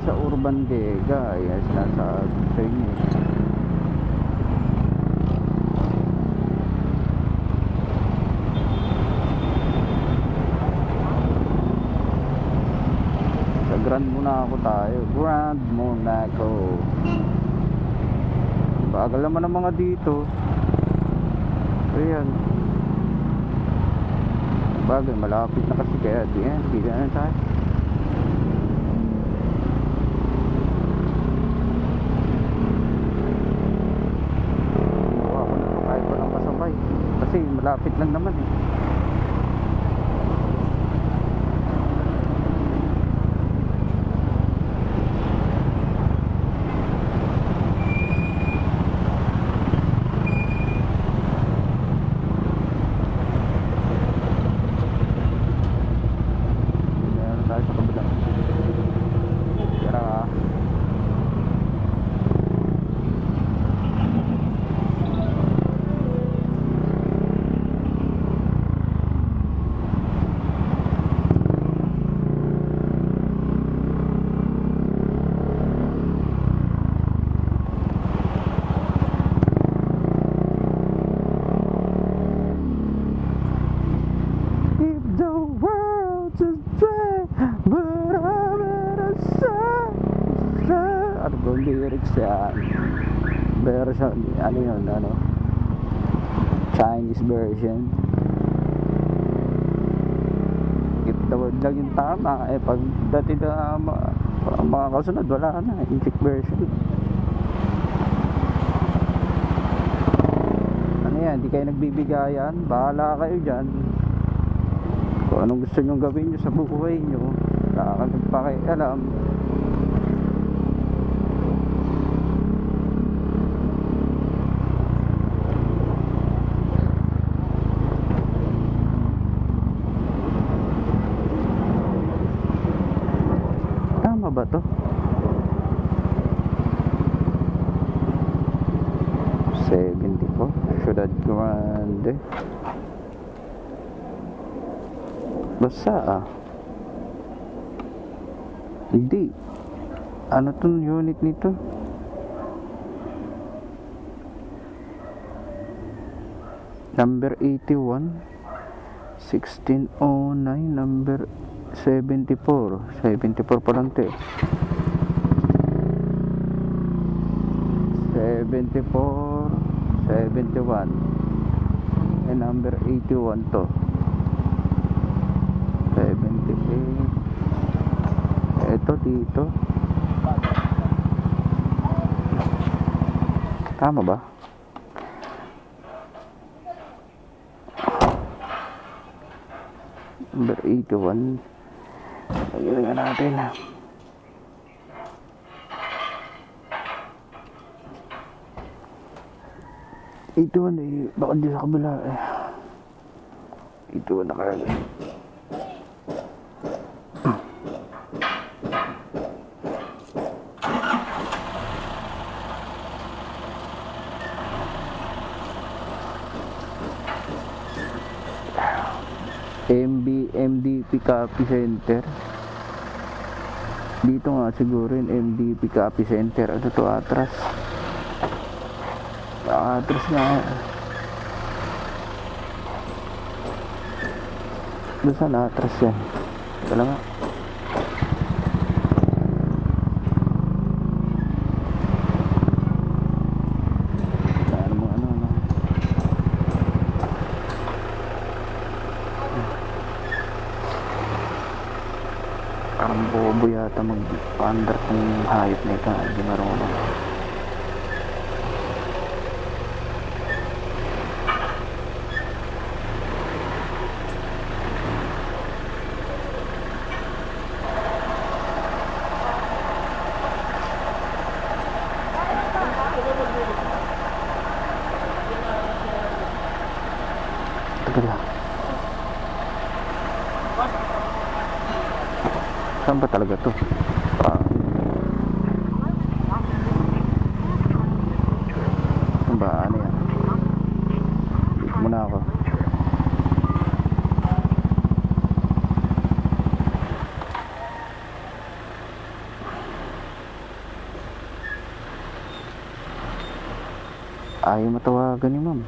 sa Urban Dega. Yes, nasa sa inyo. Sa Grand Monaco tayo. Grand Monaco. Bagal naman ang mga dito. Ayan. Bagay, malapit na kasi kaya diyan. Hindi na tayo. Kasi malapit lang naman eh. Meron tayo sa kabila. Tara. Lyrics yan. Version, ano yun, ano? Chinese version. If the word lang yung tama, eh pag dati na mga kasunod, wala na. English version. Ano yan, di kayo nagbibigayan, bahala kayo dyan. Kung anong gusto nyong gawin nyo sa buhay nyo, nakakagpakialam. Ba to? Ciudad Grande. Basta hindi. Ano tong unit nito? Number 81 1609, number 74 pa lang te. 74 71 and number 81 to. 78 eto dito. Tama ba? Number 81. Lagyan nga natin. Ito eh, baka di sa kabila eh. Ito nakalagay. MDP Copy Center. Dito nga siguro yung MDP Copy Center. Ano to, atras? Atras nga. Saan atras yan? Wala nga. Parang bobo yata mag-under kung hayop na ito. Hindi marunong. Teka lang. Saan ba talaga to? Saan ba? Ano yan? Dito muna ako. Ayaw matawagan ni ma'am.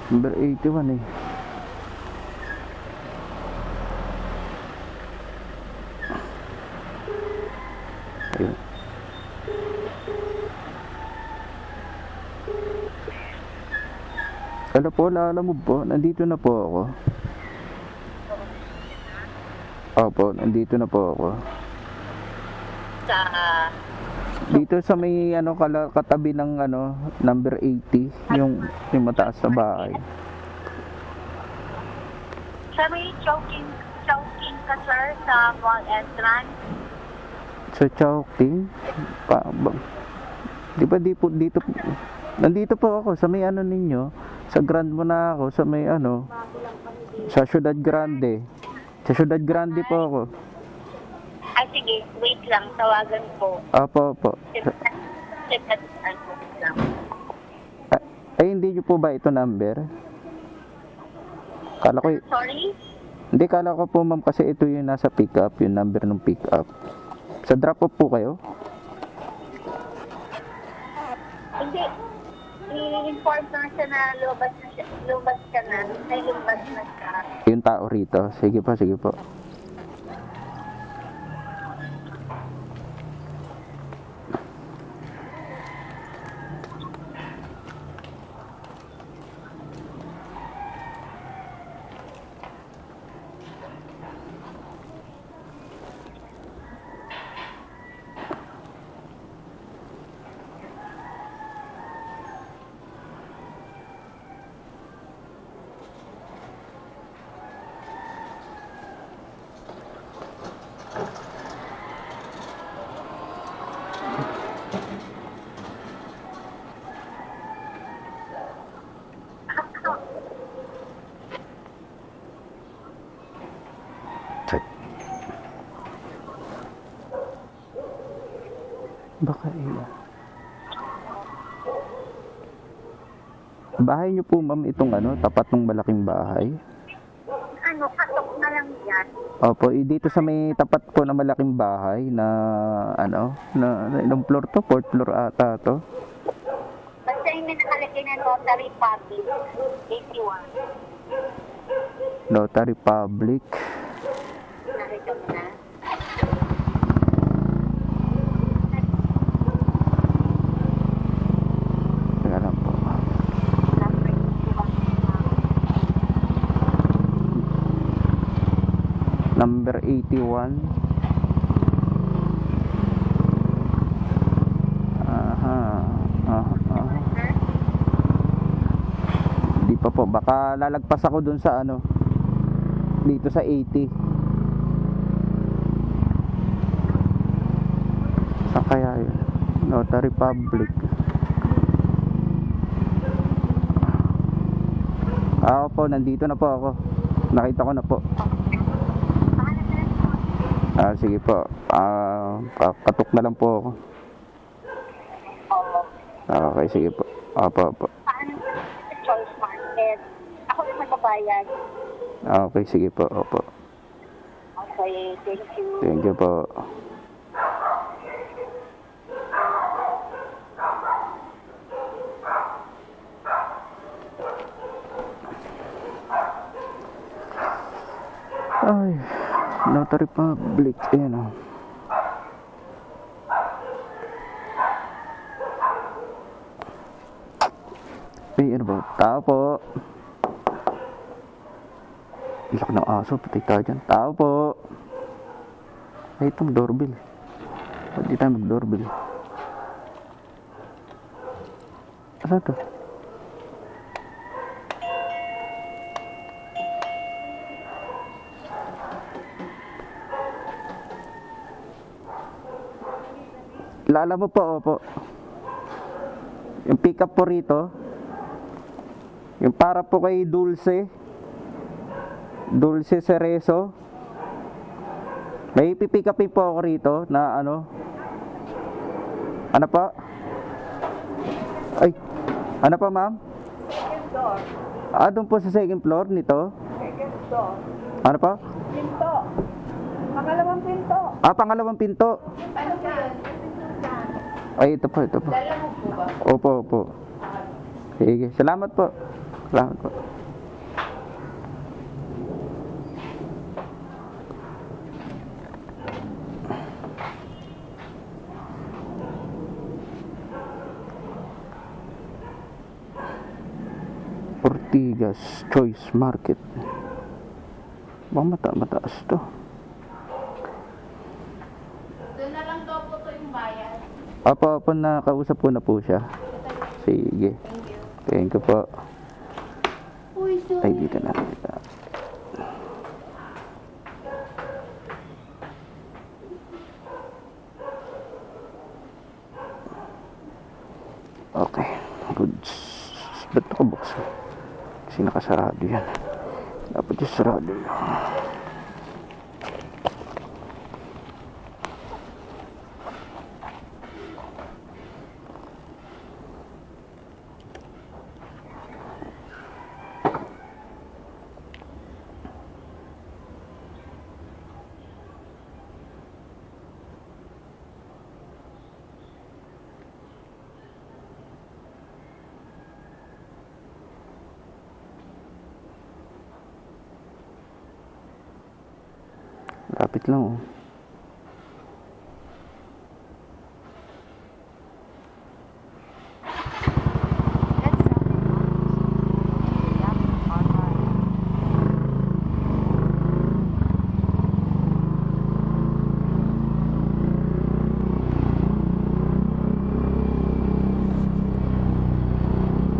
Number 81 eh. Ayun. Hello po, alam mo po, nandito na po ako. Opo, nandito na po ako. Sa Dito sa may ano katabi ng ano number 80, yung mataas na bahay. sa may choking ka, sir, sa mall entrance. Sa Chowking, di ba dito nandito po ako sa may ano ninyo, sa Grand mo na ako, sa may ano, sa Ciudad Grande. Sa Ciudad Grande po ako. Ay, sige, wait lang, tawagan po. Opo. Lang. Ay, hindi nyo po ba ito number? Kala ko, Sorry? hindi, kala ko po ma'am kasi ito yung nasa pick up, yung number ng pick up. Sa drop off po kayo? Hindi. I-inform na siya na lumabas ka na. May lumabas na siya. Yung tao rito. Sige po. Baka iya. Bahay niyo po ma'am itong ano, tapat ng malaking bahay? Ano, katok na lang yan. Opo, dito sa may tapat po ng malaking bahay na ano, na ilang floor to? 4th floor ata to. Basta yung may nakalagay na Notary Public, 81. Notary Public. Nakita mo na? Teka lang po. Number 81. Number 81. Sir? Di pa po, baka lalagpas ako dun sa ano, dito sa 80. Saan kaya yun? Notary Public. Opo, nandito na po ako. Nakita ko na po. Sige po. Katok na lang po ako. Oo. Okay, sige po. Opo. Paano sa Choice Market? Ako yung magbabayad. Okay, sige po. Opo. Okay, thank you. Thank you po. Ay, Notary Public. Ayan o. Ay, ano ba? Tao po. Ilak ng aso, patay tayo dyan. Tao po. Ay, itong doorbell. Ba't di tayo mag-doorbell? Ano to? Lala mo po, opo. Yung pick up po rito. Yung para po kay Dulce. Dulce Cerezo. May pipick upin po ako rito na ano. Ano pa? Ay, ano pa ma'am? Second door. Doon po sa second floor nito. Second door. Ano pa? Pinto. Pangalawang pinto. Pangalawang pinto. Ano yan? Ay, ito po. Dala mo po. ba? Opo, opo. Sige, salamat po. Salamat po. Ortigas Choice Market. Mataas to. Doon na lang daw po to yung bayad. Apa, nakausap ko na po siya. Sige. Thank you. Thank you po. Uy, Ay, dito na. Dito. Okay. Goods. Ba't ito kabuksan? Kasi nakasarado yan. Dapat yung sarado yun. Lapit lang oh.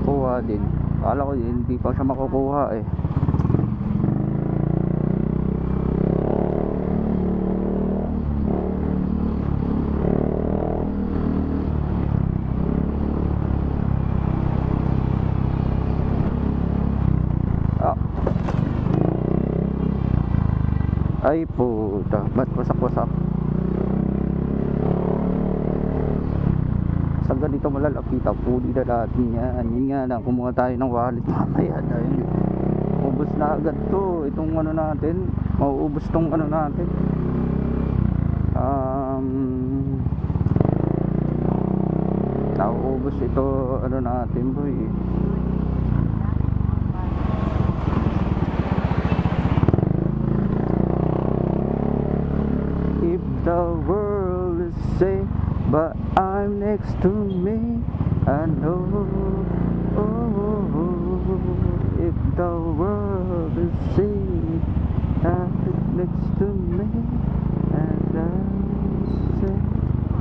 Kuha din. Akala ko hindi pa siya makukuha eh. Ay puta, ba't wasak-wasak? Sa ganito malalapita, puli na natin yan. Yun nga lang, kumuha tayo ng wallet mamaya dahil ubos na agad to. Itong ano natin, mauubos tong ano natin. Nauubos ito ano natin boy. If the world is safe, but I'm next to me, I know. If the world is safe, I'm next to me, and I'm safe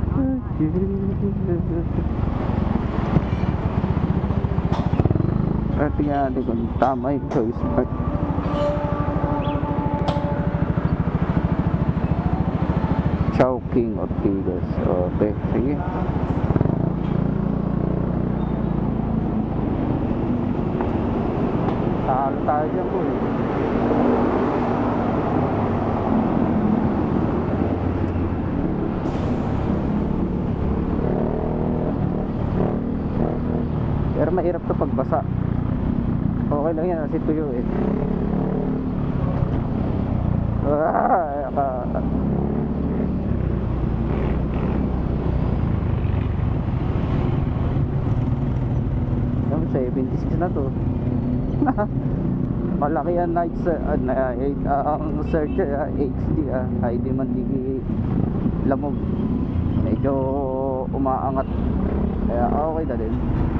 for you. At tingnan natin kung tama yung choice mark. Chowking Ortigas. Okay, sige. Talo tayo dyan po eh. Pero mahirap to pagbasa. Okay lang yan kasi tuyo eh. Yung 76 na to. Malaki ang night ang searcher HD HD man di lamog. Medyo umaangat. Kaya okay na din.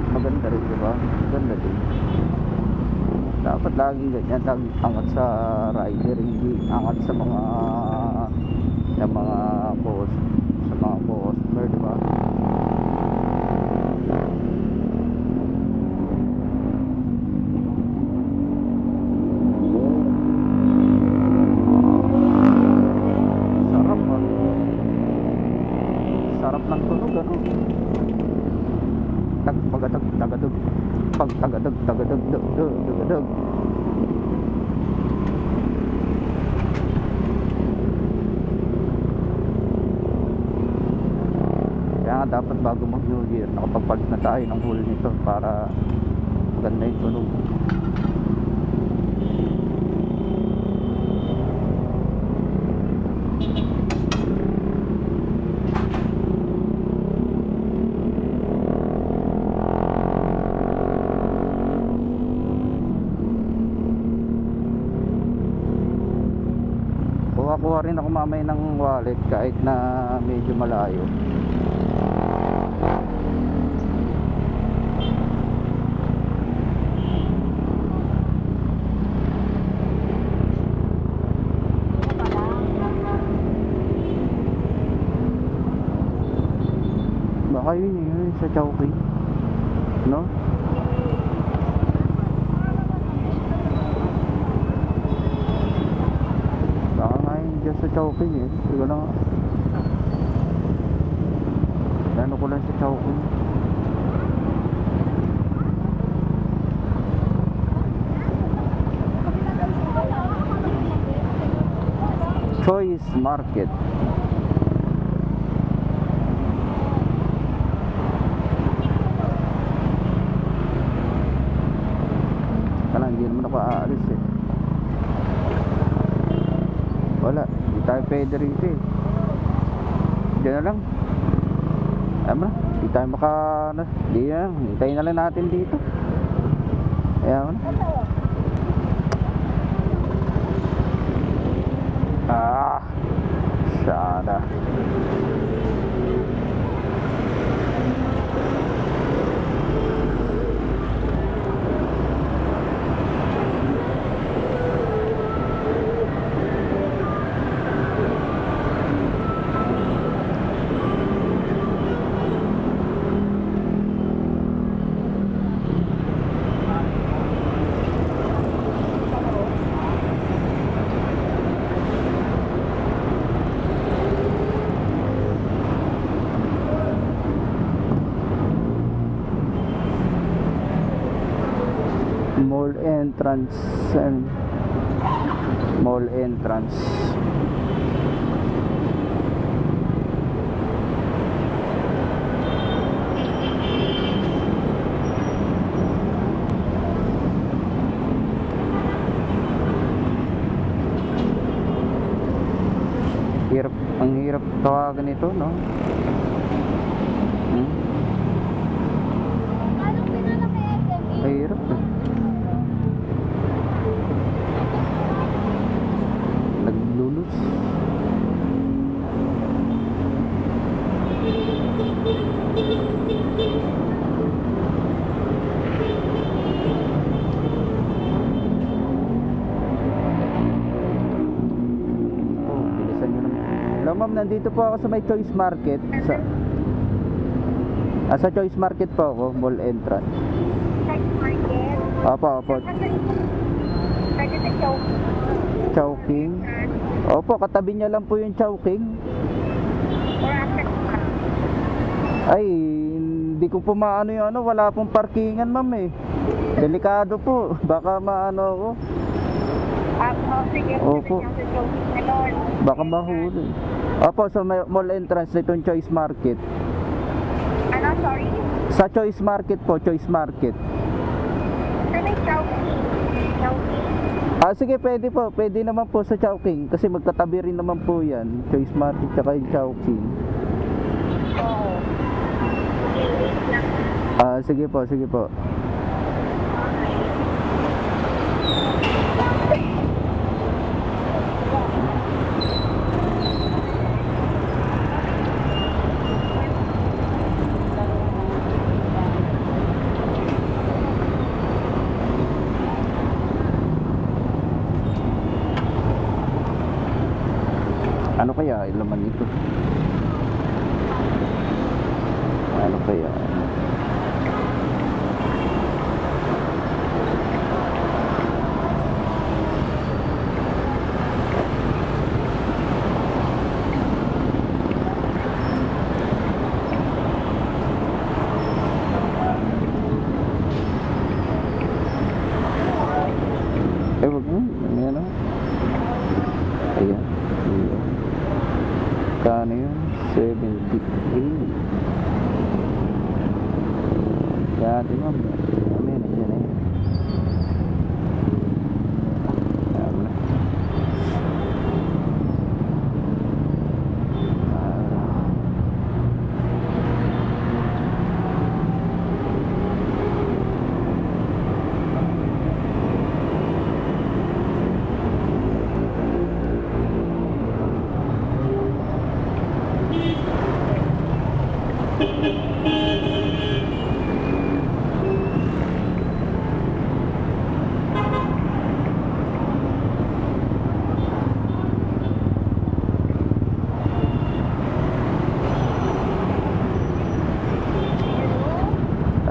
Maganda rin, diba? Maganda din. Dapat laging ganyan, laging angat sa rider, hindi angat sa mga customer, diba? Sarap ah. Sarap ng tunog, ano? Tagadog, tagadog, pag tagadog, tagadog, tagadog. Kaya nga dapat bago mag New Year, nakapagpalit na tayo ng hull nito para maganda yung tunog. kukuha rin ako mamaya ng wallet kahit na medyo malayo. Baka yun sa Chowking, no? Baka nga yun dyan sa Chowking eh. Hindi ko na nga. Ano ko lang sa Chowking. Choice Market. Hindi naman ako aalis eh. Wala, hindi tayo pwede rito eh. Diyan na lang. Alam na, hindi tayo hindi na, hintayin na lang natin dito. Ayan na. Sana. Mall entrance and mall entrance. Ang hirap tawagan ito, no? Hirap eh. Naglulus. Bilisan nyo naman. Hello ma'am, nandito po ako sa may Choice Market. Sa Choice Market po ako, mall entrance. Choice Market? Opo. Pwede sa Chowking. Chowking? Opo, katabi niya lang po yung Chowking. Or after pa? Ay, hindi ko po maano yung wala pong parkingan ma'am eh. Delikado po, baka maano ako. Sige. Opo. Sa Chowking na Lord. Baka mahuli. Opo, sa mall entrance nitong Choice Market. Ano, sorry? Sa Choice Market po, Choice Market. Sa may Chowking. Sige, pwede naman po sa Chowking kasi magkatabi rin naman po yan, Choice Market tsaka yung Chowking. Oo. Okay, wait lang. Sige po. Ano kaya yung laman nito? Ano kaya? Wag mo. Ano? Ayan. Kano yun? 78. Dati ma'am. Kami na dyan eh. Ayan na.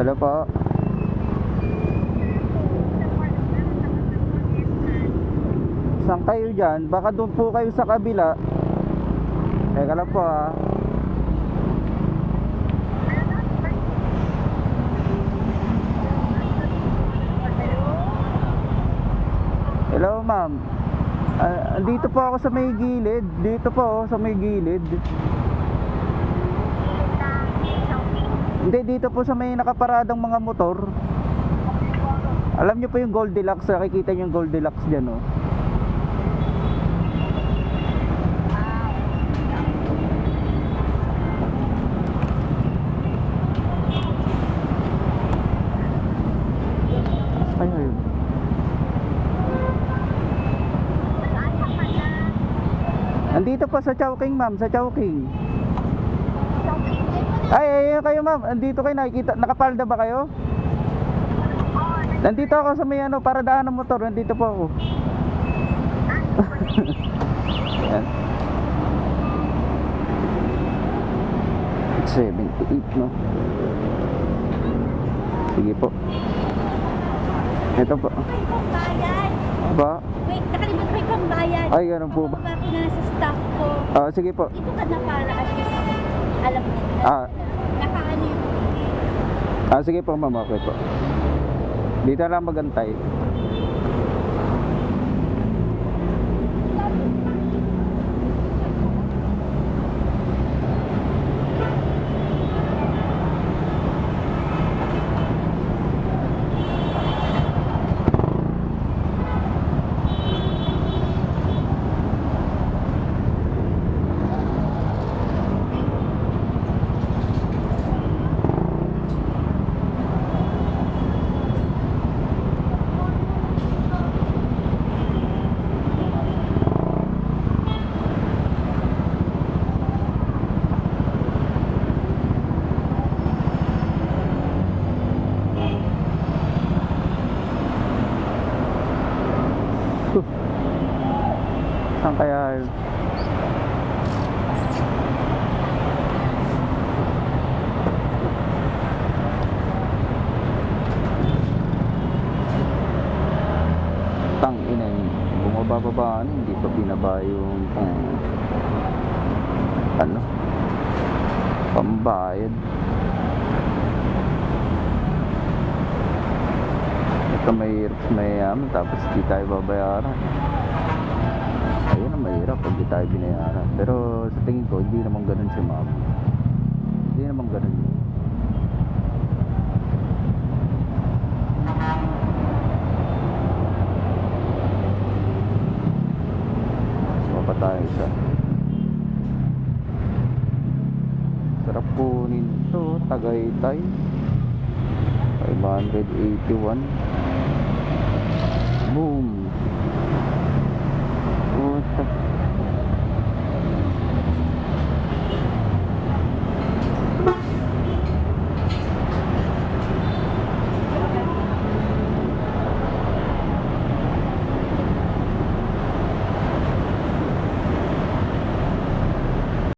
Hello po. Saan kayo dyan? Baka doon po kayo sa kabila. Teka lang po ah. Hello ma'am. Dito po ako sa may gilid. Dito po ako sa may gilid. Hindi, dito po sa may nakaparadang mga motor. Alam niyo po yung Goldilocks. Nakikita niyo yung Goldilocks dyan oh. Ay, ay. Andito po sa Chowking ma'am, sa Chowking. Ay, kayo ma'am, andito kayo, nakikita, nakapalda ba kayo? Nandito ako sa may ano, para daan ng motor, nandito po ako. Yan. 78 no. Sige po. Ito po. May pambayad. Ba? Wait, nakalimutan ko yung pambayad. Ay, ganun po ba? Ako ko na sa staff ko. Sige po. Dito ka na para at least alam mo na. Ah. Nakaano yung Sige po ma'am, okay po. Dito lang magantay. Saan kaya yun? Tangina yun. Bumababaan, hindi pa binaba yung ano, pambayad. Ito may tapos di tayo babayaran. Ayun ang mahirap pag di tayo binayaran. Pero sa tingin ko, hindi naman ganun si ma'am. Hindi naman ganun. Baba tayo isa. Sarap kunin ito. Tagaytay 581. Boom.